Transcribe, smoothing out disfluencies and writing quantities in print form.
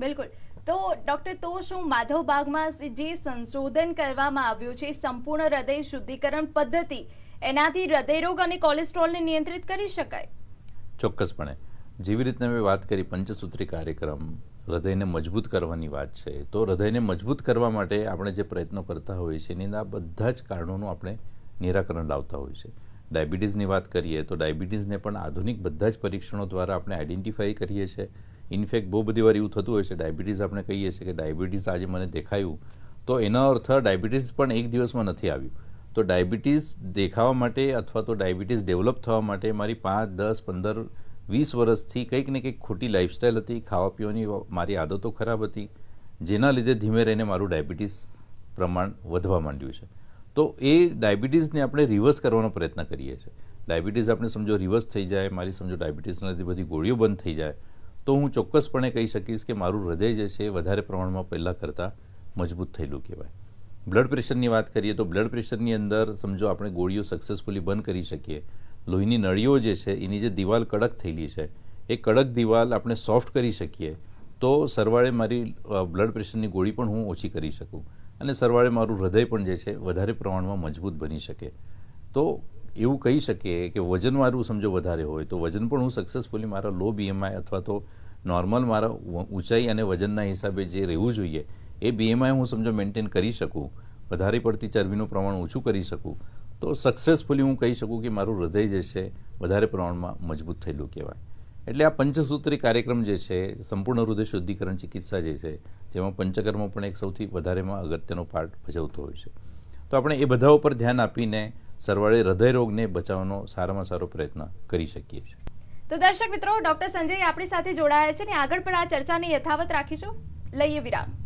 બિલકુલ. તો ડોક્ટર, તો શું માધવબાગમાં જે સંશોધન કરવામાં આવ્યું છે સંપૂર્ણ હૃદય શુદ્ધિકરણ પદ્ધતિ, એનાથી હૃદયરોગ અને કોલેસ્ટ્રોલને નિયંત્રિત કરી શકાય? ચોક્કસપણે. જેવી રીતના મેં વાત કરી, પંચસૂત્રી કાર્યક્રમ હૃદયને મજબૂત કરવાની વાત છે. તો હૃદયને મજબૂત કરવા માટે આપણે જે પ્રયત્નો કરતા હોઈએ છીએ એની આ બધા જ કારણોનું આપણે નિરાકરણ લાવતા હોઈએ છીએ. ડાયાબિટીસની વાત કરીએ તો ડાયાબિટીસને પણ આધુનિક બધા જ પરીક્ષણો દ્વારા આપણે આઈડેન્ટિફાઈ કરીએ છીએ. ઇનફેક્ટ બહુ બધી વાર એવું થતું હોય છે, ડાયાબિટીસ આપણે કહીએ છીએ કે ડાયાબિટીસ આજે મને દેખાયું, તો એનો અર્થ ડાયાબિટીસ પણ એક દિવસમાં નથી આવ્યું. તો ડાયાબિટીસ દેખાવા માટે અથવા તો ડાયાબિટીસ ડેવલપ થવા માટે મારી 5, 10, 15, 20 વર્ષથી કંઈક ને કંઈક ખોટી લાઇફસ્ટાઈલ હતી, ખાવા પીવાની મારી આદતો ખરાબ હતી, જેના લીધે ધીમે રહીને મારું ડાયાબિટીસ પ્રમાણ વધવા માંડ્યું છે. તો એ ડાયાબિટીસને આપણે રિવર્સ કરવાનો પ્રયત્ન કરીએ છીએ. ડાયાબિટીસ આપણે સમજો રિવર્સ થઈ જાય, મારી સમજો ડાયાબિટીસના લીધે બધી ગોળીઓ બંધ થઈ જાય, તો હું ચોક્કસપણે કહી શકીશ કે મારું હૃદય જે છે વધારે પ્રમાણમાં પહેલાં કરતાં મજબૂત થયેલું કહેવાય. બ્લડ પ્રેશરની વાત કરીએ તો બ્લડ પ્રેશરની અંદર સમજો આપણે ગોળીઓ સક્સેસફુલી બંધ કરી શકીએ. લોહીની નળીઓ જે છે એની જે દિવાલ કડક થયેલી છે એ કડક દિવાલ આપણે સોફ્ટ કરી શકીએ તો સરવાળે મારી બ્લડ પ્રેશરની ગોળી પણ હું ઓછી કરી શકું અને સરવાળે મારું હૃદય પણ જે છે વધારે પ્રમાણમાં મજબૂત બની શકે. તો એવું કહી શકીએ કે વજન મારું સમજો વધારે હોય તો વજન પણ હું સક્સેસફુલી મારા લો BMI અથવા તો નોર્મલ મારા ઊંચાઈ અને વજનના હિસાબે જે રહેવું જોઈએ એ BMI હું સમજો મેન્ટેન કરી શકું, વધારે પડતી ચરબીનું પ્રમાણ ઓછું કરી શકું, તો સક્સેસફુલી હું કહી શકું કે મારું હૃદય જે છે વધારે પ્રમાણમાં મજબૂત થયેલું કહેવાય. એટલે આ પંચસૂત્રી કાર્યક્રમ જે છે, સંપૂર્ણ હૃદય શુદ્ધિકરણ ચિકિત્સા જે છે, જેમાં પંચકર્મ પણ એક સૌથી વધારેમાં અગત્યનો પાર્ટ ભજવતો હોય છે. તો આપણે એ બધા ઉપર ધ્યાન આપીને સરવાળે હૃદય રોગને બચાવવાનો સારામાં સારો પ્રયત્ન કરી શકીએ છીએ. તો દર્શક મિત્રો, ડોક્ટર સંજય આપણી સાથે જોડાયા છે ને આગળ પણ આ ચર્ચાને યથાવત રાખીશું. લઈએ વિરામ.